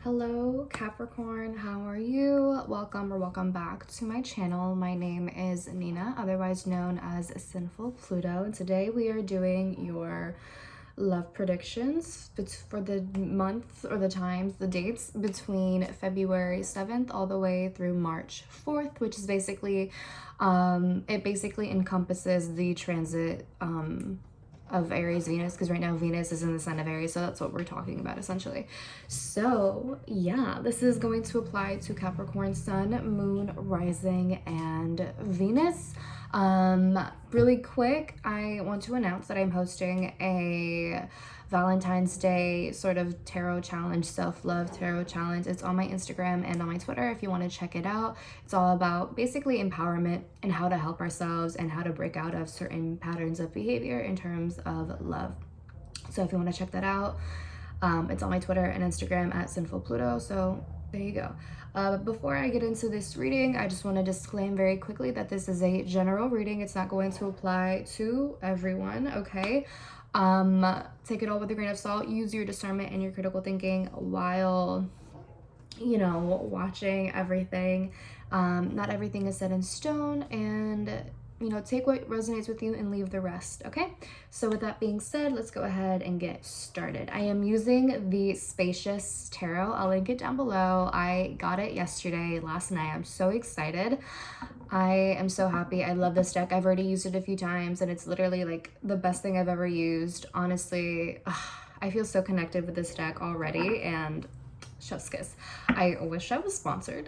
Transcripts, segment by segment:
Hello Capricorn, how are you? Welcome back to my channel. My name is Nina, otherwise known as Sinfulpluto, and today we are doing your love predictions for the month or the dates between February 7th all the way through March 4th, which is basically it basically encompasses the transit of Aries Venus, because right now Venus is in the sign of Aries, so that's what we're talking about essentially. So yeah, this is going to apply to Capricorn Sun, Moon, Rising, and Venus. Really quick, I want to announce that I'm hosting a Valentine's Day sort of tarot challenge, self-love tarot challenge. It's on my Instagram and on my Twitter if you want to check it out. It's all about basically empowerment and how to help ourselves and how to break out of certain patterns of behavior in terms of love. So if you want to check that out, it's on my Twitter and Instagram at Sinfulpluto. So there you go. Before I get into this reading, I just want to disclaim very quickly that this is a general reading. It's not going to apply to everyone, okay? Take it all with a grain of salt. Use your discernment and your critical thinking while, you know, watching everything. Not everything is set in stone, and you know, take what resonates with you and leave the rest, okay? So with that being said, let's go ahead and get started. I am using the Spacious Tarot. I'll link it down below. I got it yesterday, last night. I'm so excited. I am so happy. I love this deck. I've already used it a few times, and it's literally like the best thing I've ever used. Honestly, I feel so connected with this deck already, and chef's kiss. I wish I was sponsored.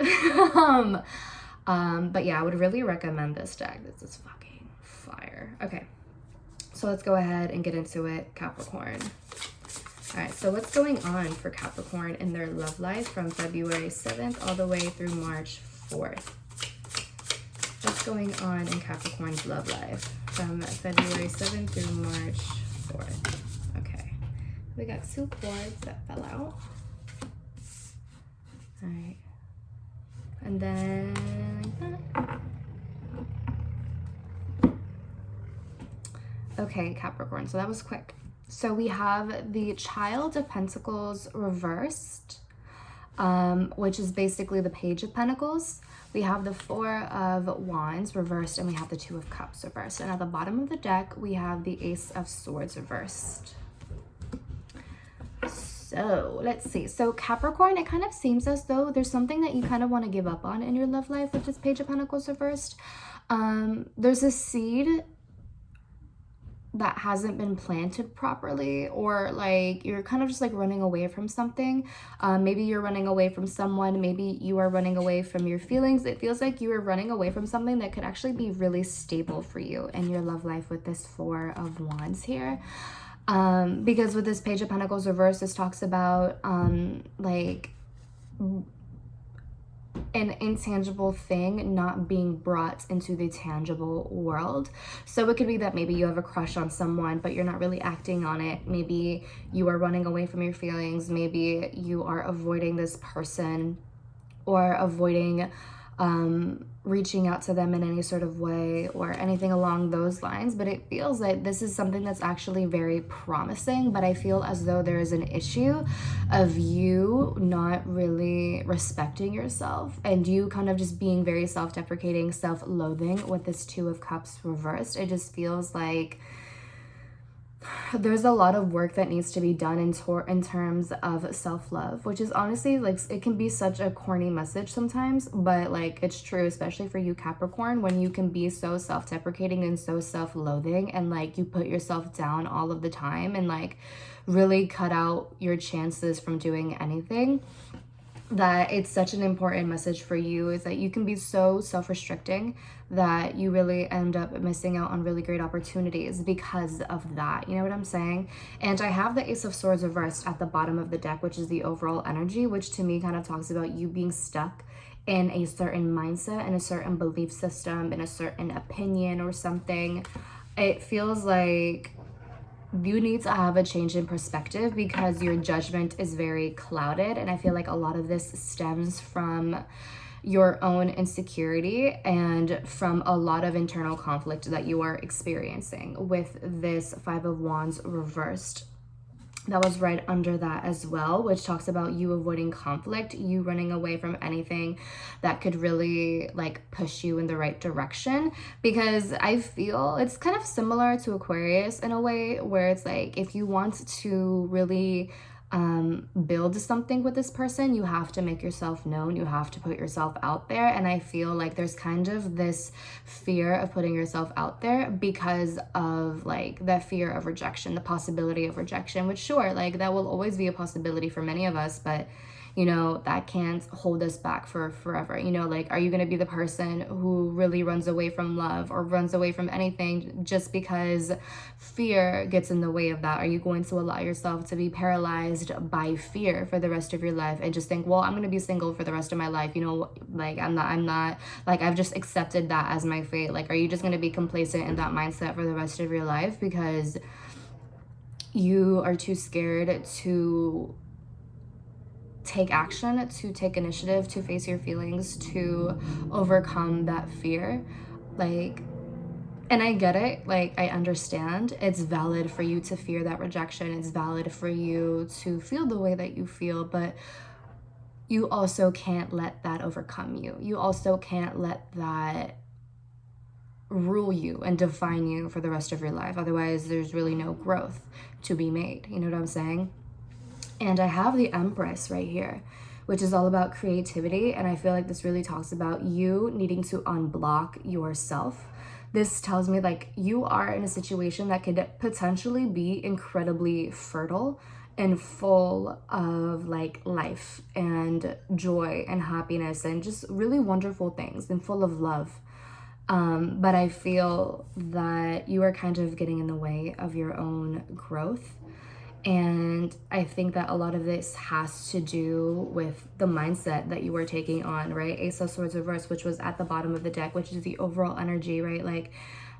But yeah, I would really recommend this deck. This is fucking fire. Okay, so let's go ahead and get into it, Capricorn. All right, so what's going on for Capricorn in their love life from February 7th all the way through March 4th? What's going on in Capricorn's love life from February 7th through March 4th? Okay, we got two cords that fell out. All right. And then like that. Okay, Capricorn, so that was quick. So we have the Child of Pentacles reversed, which is basically the Page of Pentacles. We have the Four of Wands reversed, and we have the Two of Cups reversed. And at the bottom of the deck, we have the Ace of Swords reversed. So let's see. So Capricorn, it kind of seems as though there's something that you kind of want to give up on in your love life with this Page of Pentacles reversed. There's a seed that hasn't been planted properly, or like you're kind of just like running away from something. Maybe you're running away from someone. Maybe you are running away from your feelings. It feels like you are running away from something that could actually be really stable for you in your love life with this Four of Wands here. Because with this Page of Pentacles reversed, this talks about like an intangible thing not being brought into the tangible world. So it could be that maybe you have a crush on someone, but you're not really acting on it. Maybe you are running away from your feelings. Maybe you are avoiding this person, or avoiding reaching out to them in any sort of way or anything along those lines. But it feels like this is something that's actually very promising, but I feel as though there is an issue of you not really respecting yourself, and you kind of just being very self-deprecating, self-loathing with this Two of Cups reversed. It just feels like there's a lot of work that needs to be done in terms of self-love, which is honestly like, it can be such a corny message sometimes, but like it's true, especially for you Capricorn, when you can be so self-deprecating and so self-loathing, and like you put yourself down all of the time and like really cut out your chances from doing anything. That it's such an important message for you, is that you can be so self-restricting that you really end up missing out on really great opportunities because of that. You know what I'm saying? And I have the Ace of Swords reversed at the bottom of the deck, which is the overall energy, which to me kind of talks about you being stuck in a certain mindset, in a certain belief system, in a certain opinion or something. It feels like you need to have a change in perspective because your judgment is very clouded, and I feel like a lot of this stems from your own insecurity and from a lot of internal conflict that you are experiencing with this Five of Wands reversed. that was right under that as well, which talks about you avoiding conflict, you running away from anything that could really like push you in the right direction. Because I feel it's kind of similar to Aquarius in a way, where it's like if you want to really build something with this person, you have to make yourself known, you have to put yourself out there. And I feel like there's kind of this fear of putting yourself out there because of like that fear of rejection, the possibility of rejection, which sure, like that will always be a possibility for many of us, but you know, that can't hold us back for forever. You know, like, are you going to be the person who really runs away from love or runs away from anything just because fear gets in the way of that? Are you going to allow yourself to be paralyzed by fear for the rest of your life and just think, well, I'm going to be single for the rest of my life? You know, like, I'm not, like, I've just accepted that as my fate. Like, are you just going to be complacent in that mindset for the rest of your life because you are too scared to take action, to take initiative, to face your feelings, to overcome that fear? Like, and I get it, like, I understand. It's valid for you to fear that rejection. It's valid for you to feel the way that you feel, but you also can't let that overcome you. You also can't let that rule you and define you for the rest of your life. Otherwise, there's really no growth to be made. You know what I'm saying? And I have the Empress right here, which is all about creativity. And I feel like this really talks about you needing to unblock yourself. This tells me like you are in a situation that could potentially be incredibly fertile and full of like life and joy and happiness and just really wonderful things and full of love. But I feel that you are kind of getting in the way of your own growth. And I think that a lot of this has to do with the mindset that you were taking on, right? Ace of Swords reverse, which was at the bottom of the deck, which is the overall energy, right? Like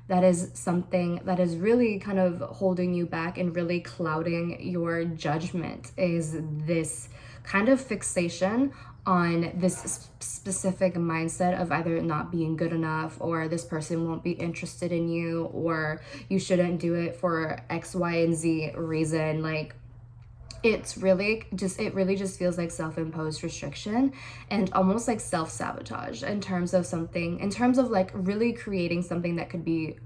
that is something that is really kind of holding you back and really clouding your judgment, is this kind of fixation on this specific mindset of either not being good enough, or this person won't be interested in you, or you shouldn't do it for X, Y, and Z reason. Like it really just feels like self-imposed restriction and almost like self-sabotage in terms of like really creating something that could be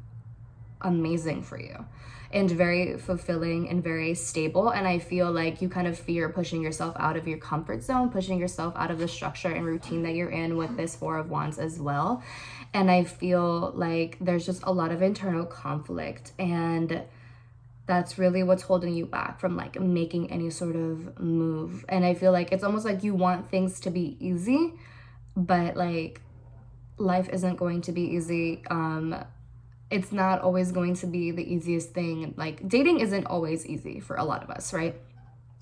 amazing for you and very fulfilling and very stable. And I feel like you kind of fear pushing yourself out of your comfort zone, pushing yourself out of the structure and routine that you're in with this Four of Wands as well. And I feel like there's just a lot of internal conflict, and that's really what's holding you back from like making any sort of move. And I feel like it's almost like you want things to be easy, but like life isn't going to be easy. It's not always going to be the easiest thing. Like dating isn't always easy for a lot of us, right?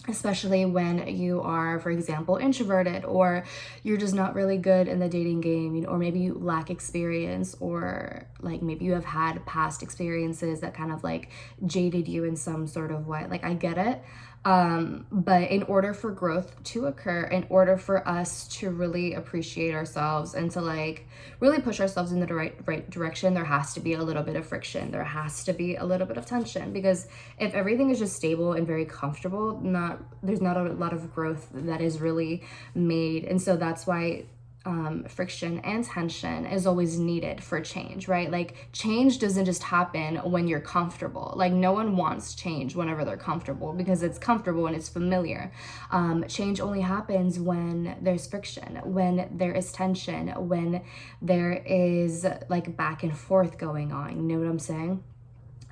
Especially when you are, for example, introverted, or you're just not really good in the dating game, you know, or maybe you lack experience, or like maybe you have had past experiences that kind of like jaded you in some sort of way. Like I get it. But in order for growth to occur, in order for us to really appreciate ourselves and to like really push ourselves in the right direction, there has to be a little bit of friction. There has to be a little bit of tension, because if everything is just stable and very comfortable, there's not a lot of growth that is really made. And so that's why friction and tension is always needed for change, right? Like change doesn't just happen when you're comfortable. Like no one wants change whenever they're comfortable, because it's comfortable and it's familiar. Change only happens when there's friction, when there is tension, when there is like back and forth going on. You know what I'm saying?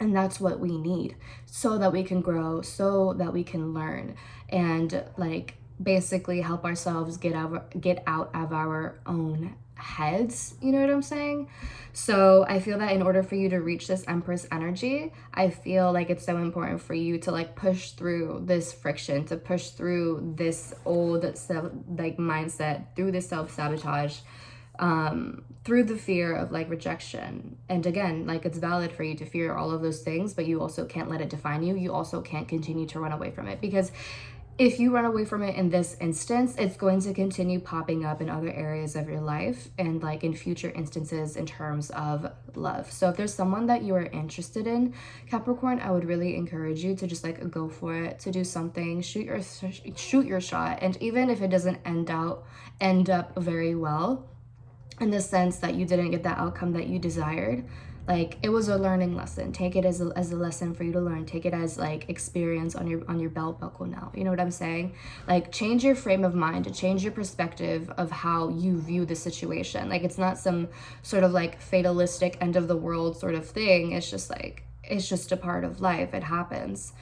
And that's what we need so that we can grow, so that we can learn, and like basically help ourselves get out of our own heads. You know what I'm saying? So I feel that in order for you to reach this Empress energy, I feel like it's so important for you to like push through this friction, to push through this old mindset, through this self-sabotage, through the fear of like rejection. And again, like it's valid for you to fear all of those things, but you also can't let it define you. You also can't continue to run away from it, because if you run away from it in this instance, it's going to continue popping up in other areas of your life and like in future instances in terms of love. So if there's someone that you are interested in, Capricorn, I would really encourage you to just like go for it, to do something, shoot your shot. And even if it doesn't end up very well, in the sense that you didn't get the outcome that you desired, like it was a learning lesson. Take it as a lesson for you to learn. Take it as like experience on your belt buckle now. You know what I'm saying? Like change your frame of mind, to change your perspective of how you view the situation. Like it's not some sort of like fatalistic end of the world sort of thing. It's just like, it's just a part of life. It happens.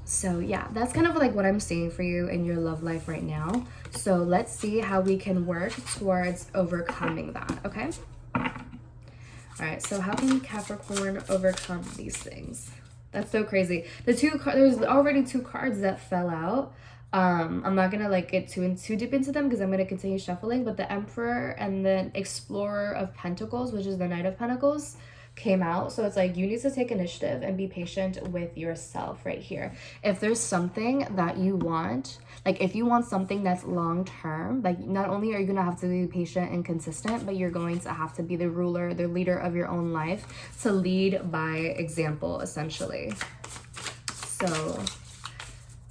So yeah, that's kind of like what I'm seeing for you in your love life right now. So let's see how we can work towards overcoming that, okay? All right, so how can Capricorn overcome these things? That's so crazy. There's already 2 cards that fell out. I'm not gonna like get too deep into them because I'm gonna continue shuffling, but the Emperor and the Explorer of Pentacles, which is the Knight of Pentacles, came out. So it's like you need to take initiative and be patient with yourself right here. If there's something that you want, like if you want something that's long term, like not only are you gonna have to be patient and consistent, but you're going to have to be the ruler, the leader of your own life, to lead by example, essentially. So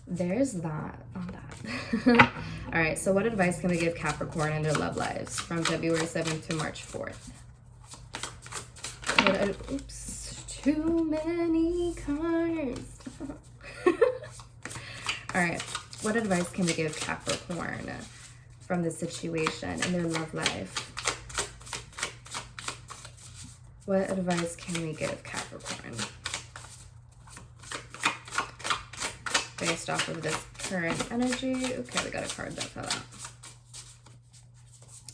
there's that on that. All right, so what advice can we give Capricorn in their love lives from February 7th to March 4th? Oops, too many cards. All right, what advice can we give Capricorn from the situation in their love life? What advice can we give Capricorn based off of this current energy? Okay, we got a card that fell out.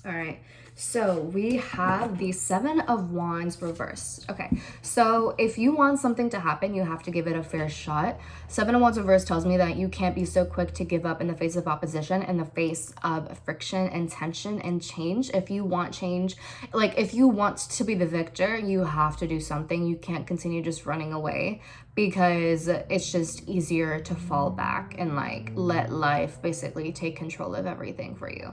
All right, so we have the 7 of Wands reversed. Okay, so if you want something to happen, you have to give it a fair shot. 7 of Wands reversed tells me that you can't be so quick to give up in the face of opposition, in the face of friction and tension and change. If you want change, like if you want to be the victor, you have to do something. You can't continue just running away, because it's just easier to fall back and like let life basically take control of everything for you.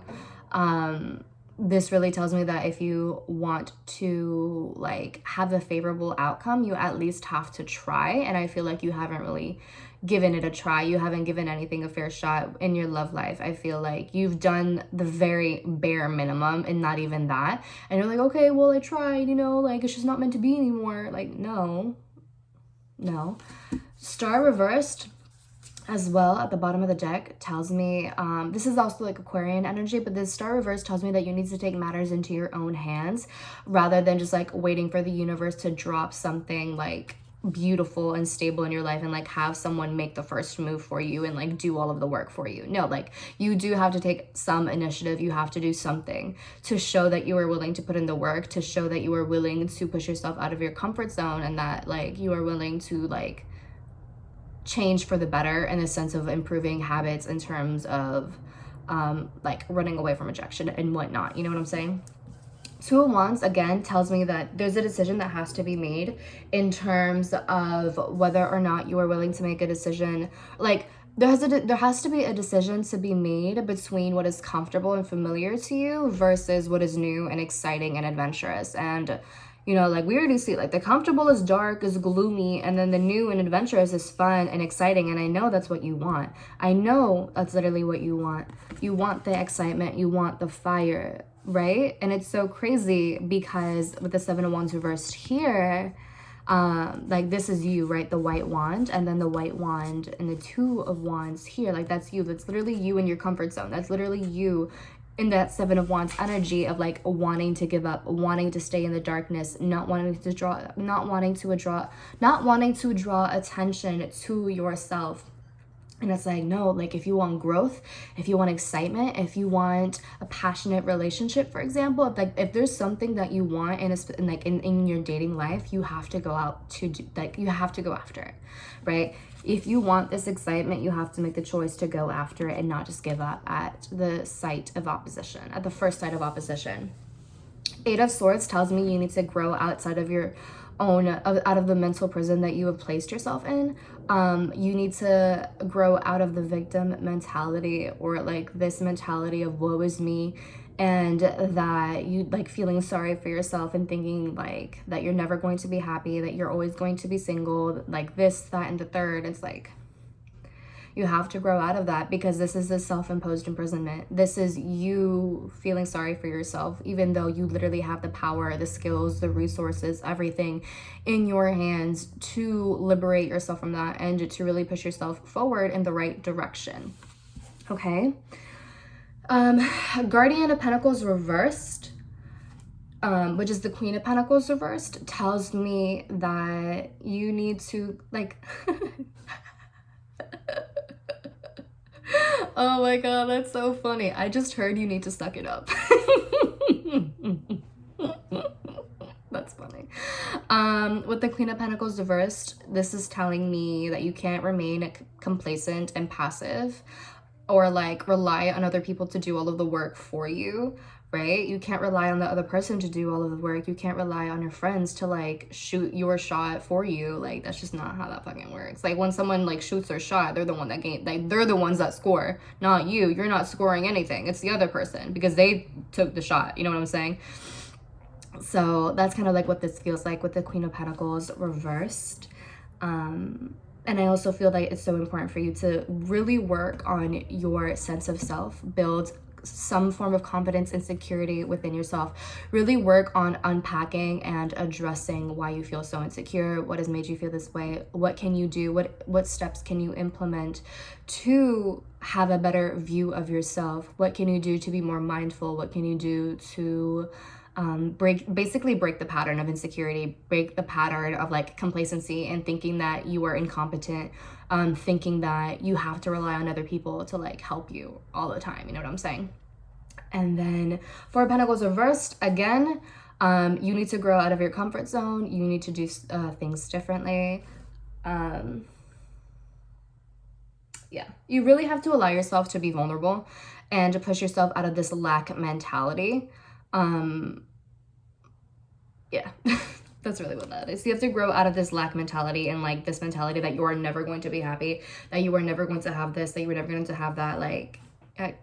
This really tells me that if you want to like have a favorable outcome, you at least have to try. And I feel like you haven't really given it a try. You haven't given anything a fair shot in your love life. I feel like you've done the very bare minimum and not even that. And you're like, okay, well, I tried, you know, like it's just not meant to be anymore. Like, no. Star reversed as well at the bottom of the deck tells me, this is also like Aquarian energy, but this star reverse tells me that you need to take matters into your own hands rather than just like waiting for the universe to drop something like beautiful and stable in your life and like have someone make the first move for you and like do all of the work for you. No, like you do have to take some initiative. You have to do something to show that you are willing to put in the work, to show that you are willing to push yourself out of your comfort zone, and that like you are willing to like change for the better in the sense of improving habits in terms of like running away from rejection and whatnot. You know what I'm saying? 2 of Wands again tells me that there's a decision that has to be made in terms of whether or not you are willing to make a decision. Like there has to be a decision to be made between what is comfortable and familiar to you versus what is new and exciting and adventurous. And you know, like we already see, like the comfortable is dark, is gloomy, and then the new and adventurous is fun and exciting. And I know that's what you want. I know that's literally what you want. You want the excitement, you want the fire, right? And it's so crazy because with the 7 of Wands reversed here, like this is you, right? The white wand, and then the white wand and the 2 of Wands here, like that's you. That's literally you in your comfort zone. That's literally you in that 7 of Wands energy of like wanting to give up, wanting to stay in the darkness, not wanting to draw attention to yourself. And it's like, no, like if you want growth, if you want excitement, if you want a passionate relationship, for example, if there's something that you want in your dating life, you have to go out to do, like you have to go after it, right? If you want this excitement, you have to make the choice to go after it and not just give up at the sight of opposition, at the first sight of opposition. 8 of Swords tells me you need to grow outside of your own, out of the mental prison that you have placed yourself in. You need to grow out of the victim mentality, or like this mentality of woe is me, and that you like feeling sorry for yourself and thinking like that you're never going to be happy, that you're always going to be single, like this, that, and the third. It's like, you have to grow out of that, because this is a self-imposed imprisonment. This is you feeling sorry for yourself, even though you literally have the power, the skills, the resources, everything in your hands to liberate yourself from that and to really push yourself forward in the right direction. Okay. Guardian of Pentacles reversed, which is the Queen of Pentacles reversed, tells me that you need to like oh my god, that's so funny. I just heard you need to suck it up. That's funny. With the Queen of Pentacles reversed, this is telling me that you can't remain complacent and passive, or like rely on other people to do all of the work for you, right? You can't rely on the other person to do all of the work. You can't rely on your friends to like shoot your shot for you. Like, that's just not how that fucking works. Like, when someone like shoots their shot, they're the one that like they're the ones that score, not you. You're not scoring anything. It's the other person, because they took the shot. You know what I'm saying? So that's kind of like what this feels like with the Queen of Pentacles reversed. And I also feel like it's so important for you to really work on your sense of self, build some form of confidence and security within yourself. Really work on unpacking and addressing why you feel so insecure, what has made you feel this way, what can you do, what steps can you implement to have a better view of yourself, what can you do to be more mindful, what can you do to basically break the pattern of insecurity, break the pattern of like complacency and thinking that you are incompetent, thinking that you have to rely on other people to like help you all the time. You know what I'm saying? And then Four of Pentacles reversed again. You need to grow out of your comfort zone. You need to do things differently. Yeah, you really have to allow yourself to be vulnerable and to push yourself out of this lack mentality. Yeah, that's really what that is. You have to grow out of this lack mentality and like this mentality that you are never going to be happy, that you are never going to have this, that you were never going to have that. Like,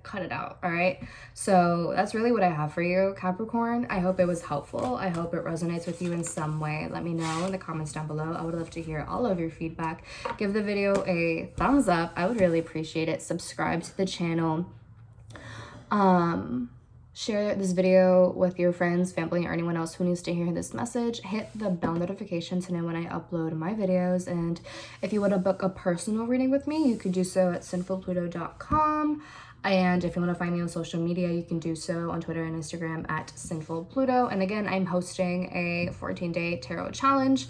cut it out. All right. So that's really what I have for you, Capricorn. I hope it was helpful. I hope it resonates with you in some way. Let me know in the comments down below. I would love to hear all of your feedback. Give the video a thumbs up. I would really appreciate it. Subscribe to the channel. Share this video with your friends, family, or anyone else who needs to hear this message. Hit the bell notification to know when I upload my videos. And if you want to book a personal reading with me, you could do so at Sinfulpluto.com. And if you want to find me on social media, you can do so on Twitter and Instagram at Sinfulpluto. And again, I'm hosting a 14-day tarot challenge.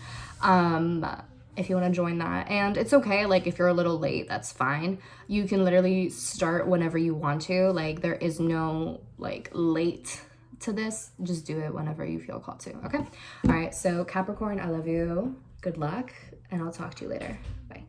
If you want to join that. And it's okay, like if you're a little late, that's fine. You can literally start whenever you want to. Like, there is no like late to this. Just do it whenever you feel called to. Okay. All right. So Capricorn, I love you. Good luck. And I'll talk to you later. Bye.